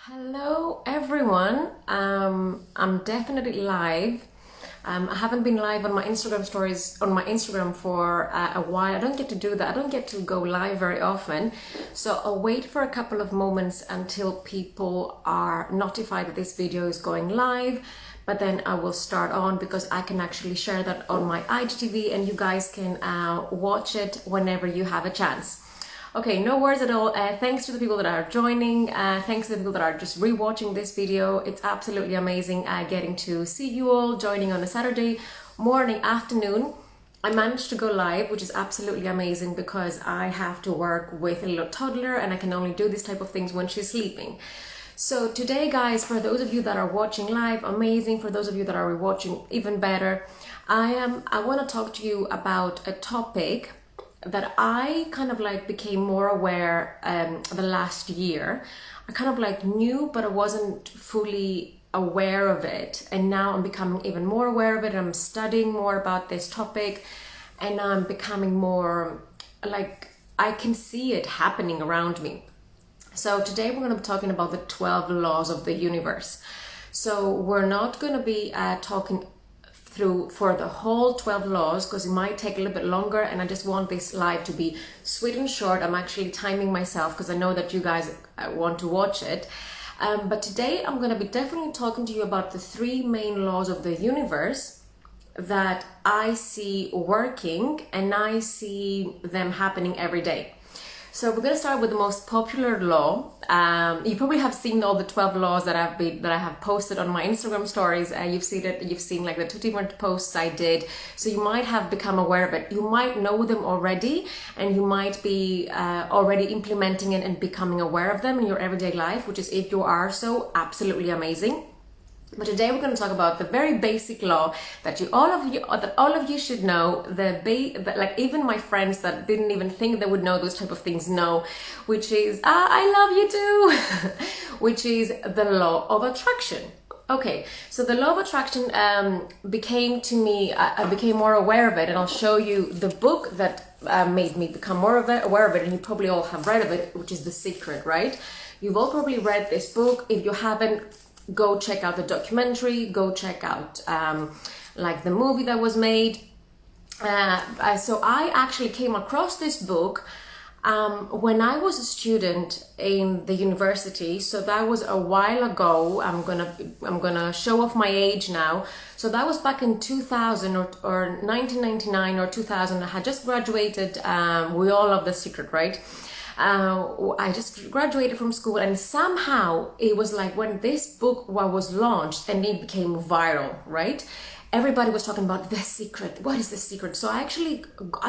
Hello everyone. I'm definitely live. I haven't been live on my Instagram stories on my Instagram for a while. I don't get to do that. I don't get to go live very often. So I'll wait for a couple of moments until people are notified that this video is going live. But then I will start on because I can actually share that on my IGTV and you guys can watch it whenever you have a chance. Okay, no worries at all. Thanks to the people that are joining. Thanks to the people that are just rewatching this video. It's absolutely amazing getting to see you all joining on a Saturday morning, afternoon. I managed to go live, which is absolutely amazing because I have to work with a little toddler and I can only do this type of things when she's sleeping. So today, guys, for those of you that are watching live, amazing. For those of you that are rewatching, even better. I want to talk to you about a topic that I kind of like became more aware the last year. I kind of like knew, but I wasn't fully aware of it. And now I'm becoming even more aware of it. I'm studying more about this topic and I'm becoming more like I can see it happening around me. So today we're going to be talking about the 12 laws of the universe. So we're not going to be talking through for the whole 12 laws because it might take a little bit longer and I just want this live to be sweet and short. I'm actually timing myself because I know that you guys want to watch it. But today I'm going to be definitely talking to you about the three main laws of the universe that I see working and I see them happening every day. So we're going to start with the most popular law. You probably have seen all the 12 laws that I have posted on my Instagram stories. You've seen like the two different posts I did. So you might have become aware of it. You might know them already, and you might be already implementing it and becoming aware of them in your everyday life, which is, if you are so, absolutely amazing. But today we're going to talk about the very basic law that all of you should know. Like even my friends that didn't even think they would know those type of things know, which is I love you too, which is the law of attraction. Okay, so the law of attraction became to me. I became more aware of it, and I'll show you the book that made me become more aware of it. And you probably all have read of it, which is The Secret, right? You've all probably read this book. If you haven't, go check out the documentary, go check out like the movie that was made. So I actually came across this book when I was a student in the university. So that was a while ago. I'm gonna show off my age now. So that was back in 2000 or 1999 or 2000. I had just graduated. We all love The Secret, right? I just graduated from school, and somehow it was like when this book was launched and it became viral, right? Everybody was talking about The Secret. What is The Secret? So I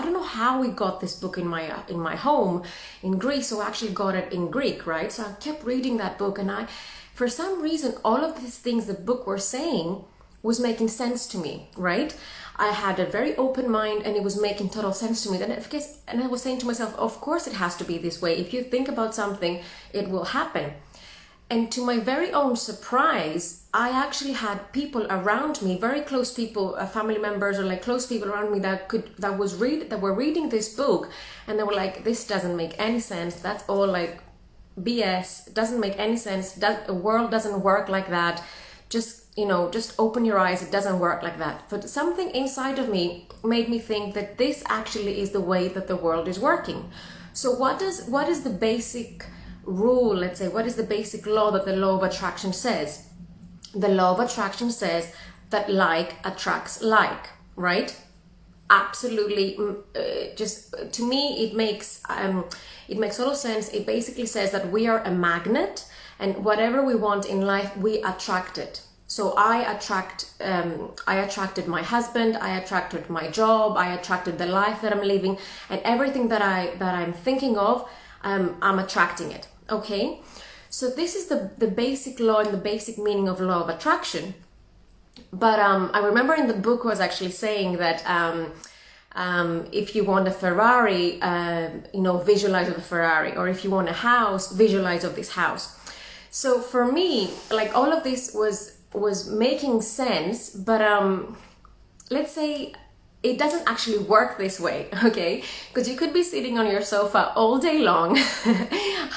don't know how we got this book in my home in Greece. So I actually got it in Greek, right? So I kept reading that book, and for some reason, all of these things the book were saying was making sense to me, right? I had a very open mind and it was making total sense to me. And I was saying to myself, of course it has to be this way. If you think about something, it will happen. And to my very own surprise, I actually had people around me, very close people, family members or like close people around me that were reading this book, and they were like, this doesn't make any sense. That's all like BS. It doesn't make any sense. The world doesn't work like that. Just open your eyes. It doesn't work like that. But something inside of me made me think that this actually is the way that the world is working. So what is the basic rule? Let's say, what is the basic law that the law of attraction says? The law of attraction says that like attracts like, right? Absolutely. Just to me, it makes total sense. It basically says that we are a magnet, and whatever we want in life, we attract it. So I attracted my husband, I attracted my job, I attracted the life that I'm living, and everything that I'm thinking of, I'm attracting it. Okay, so this is the basic law and the basic meaning of law of attraction. But I remember in the book was actually saying that if you want a Ferrari, visualize of a Ferrari, or if you want a house, visualize of this house. So for me, like all of this was making sense, but let's say it doesn't actually work this way, okay? Because you could be sitting on your sofa all day long.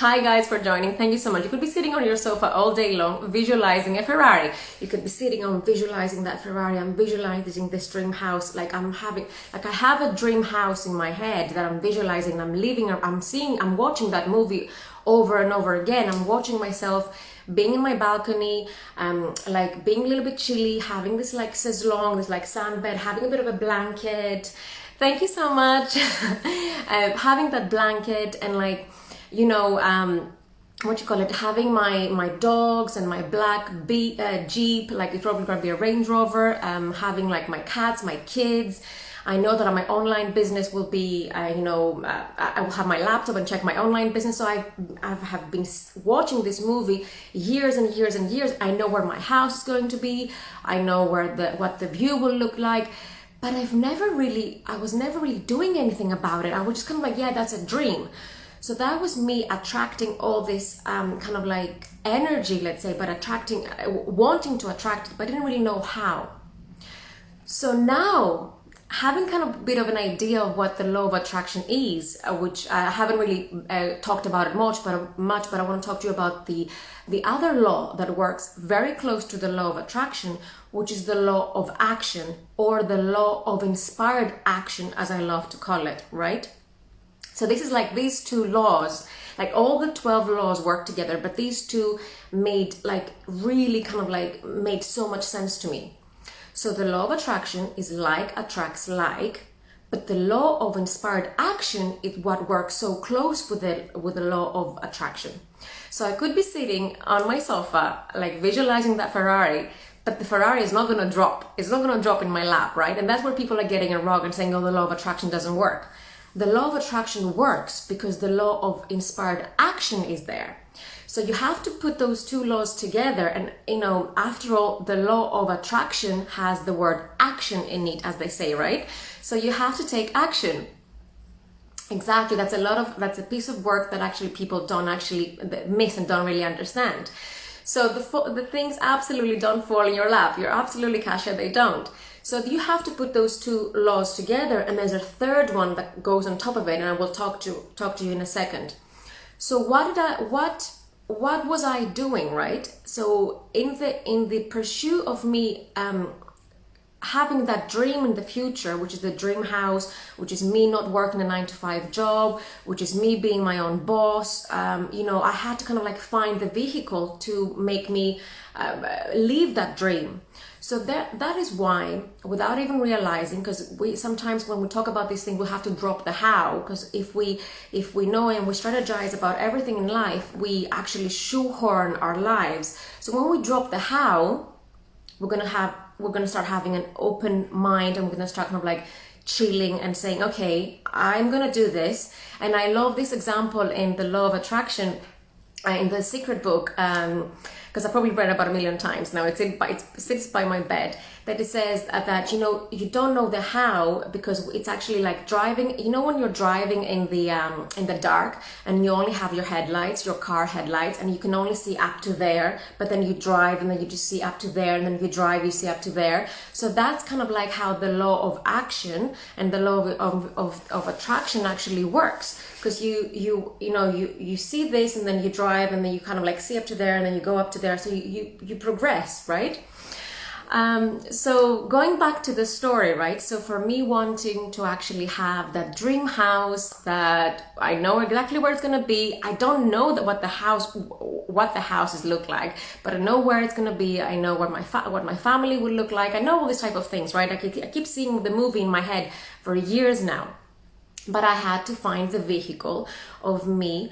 Hi guys for joining, thank you so much. You could be sitting on your sofa all day long visualizing a Ferrari. You could be sitting on visualizing that Ferrari. I'm visualizing this dream house, like I have a dream house in my head that I'm visualizing, I'm living, I'm watching that movie over and over again. I'm watching myself being in my balcony, like being a little bit chilly, having this like chaiselong, this like sand bed, having a bit of a blanket. Thank you so much. Having that blanket and like, you know, what you call it, having my dogs and my black Jeep, like it's probably gonna be a Range Rover, having like my cats, my kids. I know that my online business will be, I will have my laptop and check my online business. So I have been watching this movie years and years and years. I know where my house is going to be. I know what the view will look like. But I was never really doing anything about it. I was just kind of like, yeah, that's a dream. So that was me attracting all this kind of like energy, let's say, but wanting to attract it, but I didn't really know how. So now, having kind of a bit of an idea of what the law of attraction is, which I haven't really talked about it much, but I want to talk to you about the other law that works very close to the law of attraction, which is the law of action, or the law of inspired action, as I love to call it, right? So this is like these two laws, like all the 12 laws work together, but these two made so much sense to me. So the law of attraction is like attracts like, but the law of inspired action is what works so close with the law of attraction. So I could be sitting on my sofa, like visualizing that Ferrari, but the Ferrari is not going to drop. It's not going to drop in my lap, right? And that's where people are getting it wrong and saying, oh, the law of attraction doesn't work. The law of attraction works because the law of inspired action is there. So you have to put those two laws together, and after all, the law of attraction has the word action in it, as they say, right? So you have to take action. Exactly, that's a piece of work that actually people don't actually miss and don't really understand. So the things absolutely don't fall in your lap. You're absolutely, Kasia, they don't. So you have to put those two laws together, and there's a third one that goes on top of it, and I will talk to you in a second. So what was I doing, right? So in the pursuit of me having that dream in the future, which is the dream house, which is me not working a 9-to-5 job, which is me being my own boss, I had to kind of like find the vehicle to make me live that dream. So that is why, without even realizing, because we sometimes when we talk about these things, we have to drop the how, because if we know and we strategize about everything in life, we actually shoehorn our lives. So when we drop the how, we're gonna start having an open mind, and we're gonna start kind of like chilling and saying, okay, I'm gonna do this. And I love this example in the law of attraction, in the secret book, because I probably read it about 1 million times now. It sits by my bed, that it says that you don't know the how, because it's actually like driving. When you're driving in the dark and you only have your headlights, your car headlights, and you can only see up to there, but then you drive and then you just see up to there, and then you drive, you see up to there. So that's kind of like how the law of action and the law of attraction actually works. Because you see this, and then you drive, and then you kind of like see up to there, and then you go up to there. So you progress, right? So going back to the story, right? So for me wanting to actually have that dream house that I know exactly where it's going to be. I don't know what the houses look like, but I know where it's going to be. I know what my family would look like. I know all these type of things, right? I keep seeing the movie in my head for years now. But I had to find the vehicle of me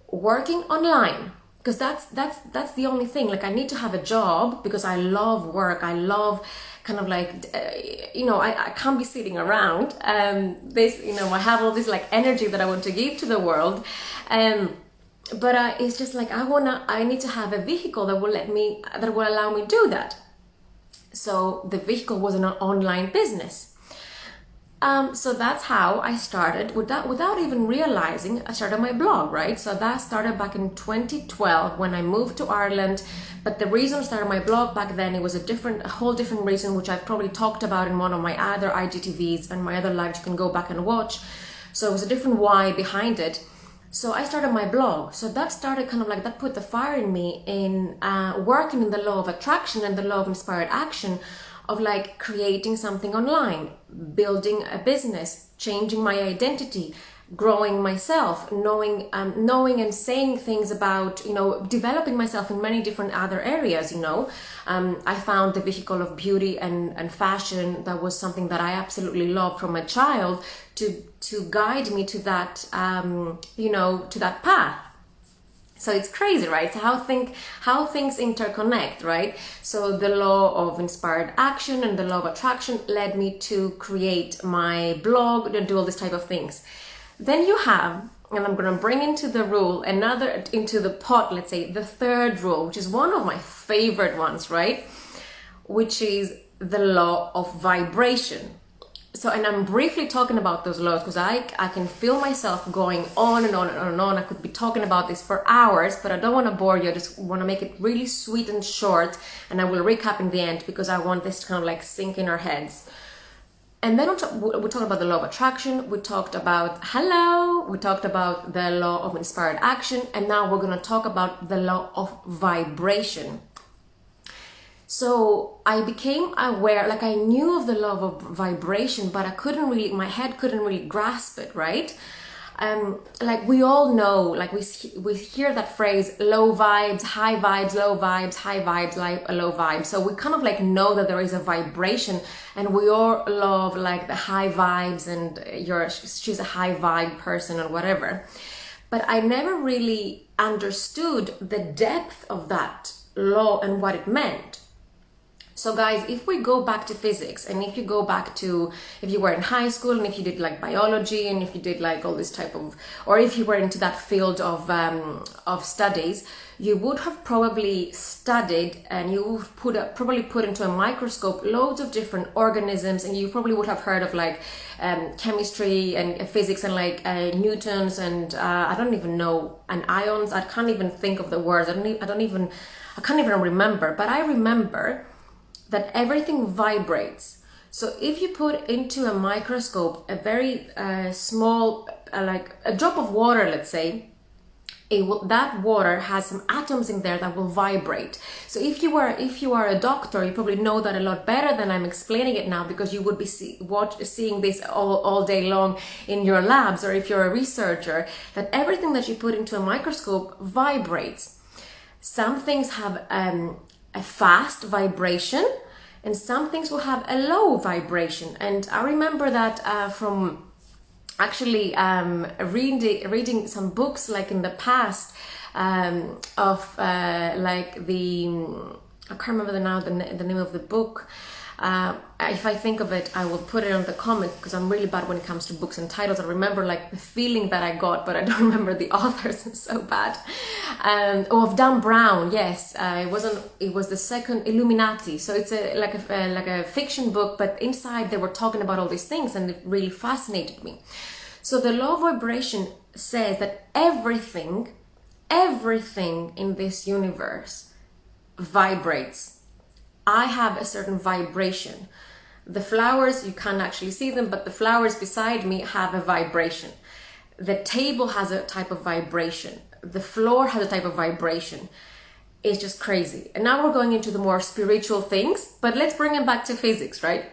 working online, because that's the only thing. Like, I need to have a job because I love work. I love kind of like, I can't be sitting around. I have all this like energy that I want to give to the world. But it's just like, I need to have a vehicle that will allow me to do that. So the vehicle was an online business. So that's how I started without even realizing. I started my blog, right? So that started back in 2012 when I moved to Ireland. But the reason I started my blog back then, it was a whole different reason, which I've probably talked about in one of my other IGTVs and my other lives you can go back and watch. So it was a different why behind it. So I started my blog. So that started kind of like, that put the fire in me in working in the law of attraction and the law of inspired action, of like creating something online, building a business, changing my identity, growing myself, knowing and saying things about, developing myself in many different other areas, I found the vehicle of beauty and fashion. That was something that I absolutely loved from a child to guide me to that, to that path. So it's crazy, right? So how things interconnect, right? So the law of inspired action and the law of attraction led me to create my blog and do all this type of things. Then you have, and I'm going to bring into the pot, let's say, the third rule, which is one of my favorite ones, right? Which is the law of vibration. So, and I'm briefly talking about those laws because I can feel myself going on and on and on and on. I could be talking about this for hours, but I don't want to bore you. I just want to make it really sweet and short, and I will recap in the end because I want this to kind of like sink in our heads. And then we talked about the law of attraction. We talked about the law of inspired action, and now we're going to talk about the law of vibration. So I became aware, like I knew of the law of vibration, but my head couldn't really grasp it, right? Like we all know, like we hear that phrase, low vibes, high vibes, low vibes, high vibes, low vibes. So we kind of like know that there is a vibration, and we all love like the high vibes, and she's a high vibe person or whatever. But I never really understood the depth of that law and what it meant. So guys, if we go back to physics, and if you were in high school, and if you did like biology, and if you did like all this type of, or if you were into that field of studies, you would have probably studied, and you would probably put into a microscope loads of different organisms, and you probably would have heard of like chemistry and physics and like newtons and I don't even know, and ions. I can't even think of the words. I can't even remember, but I remember that everything vibrates. So if you put into a microscope a very small, like a drop of water, let's say, that water has some atoms in there that will vibrate. So if you are a doctor, you probably know that a lot better than I'm explaining it now, because you would be seeing this all day long in your labs, or if you're a researcher, that everything that you put into a microscope vibrates. Some things have a fast vibration, and some things will have a low vibration. And I remember that from actually reading some books like in the past of like I can't remember the name of the book. If I think of it, I will put it on the comment, because I'm really bad when it comes to books and titles. I remember like the feeling that I got, but I don't remember the authors. It's so bad. Of Dan Brown, yes. It was the second Illuminati. So it's like a fiction book, but inside they were talking about all these things, and it really fascinated me. So the law of vibration says that everything in this universe vibrates. I have a certain vibration. The flowers, you can't actually see them, but the flowers beside me have a vibration. The table has a type of vibration. The floor has a type of vibration. It's just crazy. And now we're going into the more spiritual things, but let's bring it back to physics, right?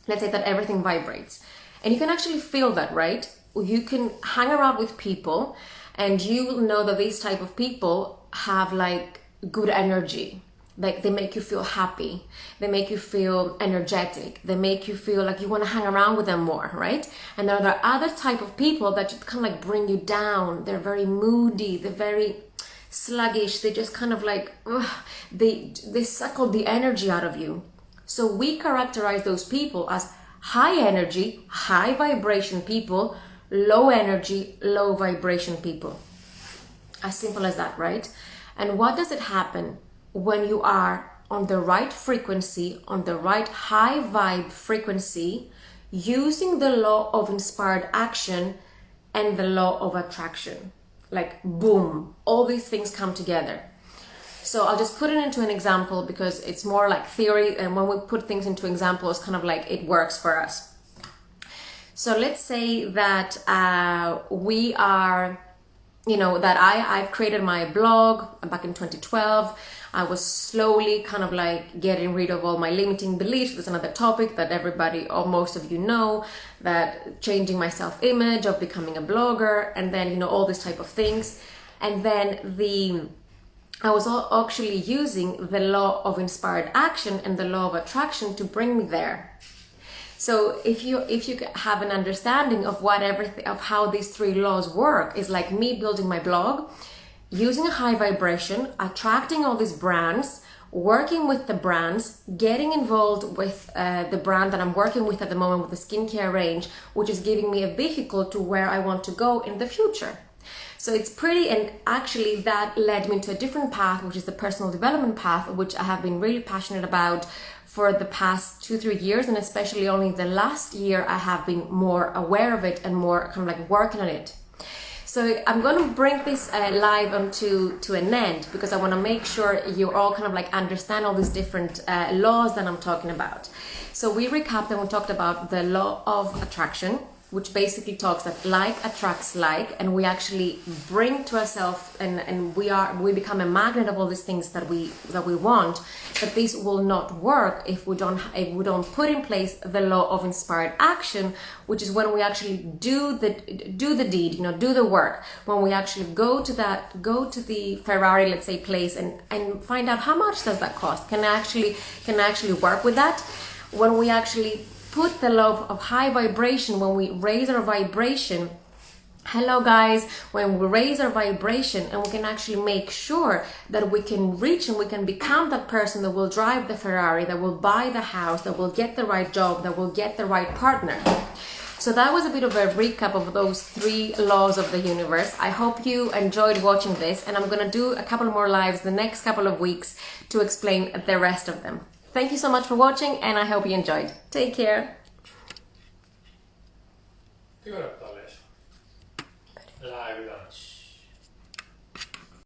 Let's say that everything vibrates. And you can actually feel that, right? You can hang around with people, and you will know that these type of people have like good energy. Like they make you feel happy, they make you feel energetic, they make you feel like you want to hang around with them more, right? And there are other type of people that just kind of like bring you down. They're very moody, they're very sluggish, they just kind of like, they suck all the energy out of you. So we characterize those people as high energy, high vibration people, low energy, low vibration people. As simple as that, right? And what does it happen? When you are on the right frequency, on the right high vibe frequency, using the law of inspired action and the law of attraction. Like boom, all these things come together. So I'll just put it into an example because it's more like theory, and when we put things into examples, kind of like it works for us. So let's say that we are, that I've created my blog back in 2012. I was slowly kind of like getting rid of all my limiting beliefs. There's another topic that everybody or most of you know, that changing my self-image, of becoming a blogger, and then, all these type of things. And then I was actually using the law of inspired action and the law of attraction to bring me there. So if you have an understanding of of how these three laws work, is like me building my blog, using a high vibration, attracting all these brands, working with the brands, getting involved with the brand that I'm working with at the moment with the skincare range, which is giving me a vehicle to where I want to go in the future. So it's pretty, and actually that led me to a different path, which is the personal development path, which I have been really passionate about for the past 2-3 years, and especially only the last year I have been more aware of it and more kind of like working on it. So I'm going to bring this live to an end, because I want to make sure you all kind of like understand all these different laws that I'm talking about. So we recapped and we talked about the law of attraction, which basically talks that like attracts like, and we actually bring to ourselves and we become a magnet of all these things that we want. But this will not work if we don't put in place the law of inspired action, which is when we actually do the deed, do the work. When we actually go to the Ferrari, let's say, place and find out how much does that cost. Can I actually work with that? When we actually put the law of high vibration, when we raise our vibration, hello guys, when we raise our vibration, and we can actually make sure that we can reach and we can become that person that will drive the Ferrari, that will buy the house, that will get the right job, that will get the right partner. So that was a bit of a recap of those three laws of the universe. I hope you enjoyed watching this, and I'm going to do a couple more lives the next couple of weeks to explain the rest of them. Thank you so much for watching, and I hope you enjoyed. Take care. Live lunch.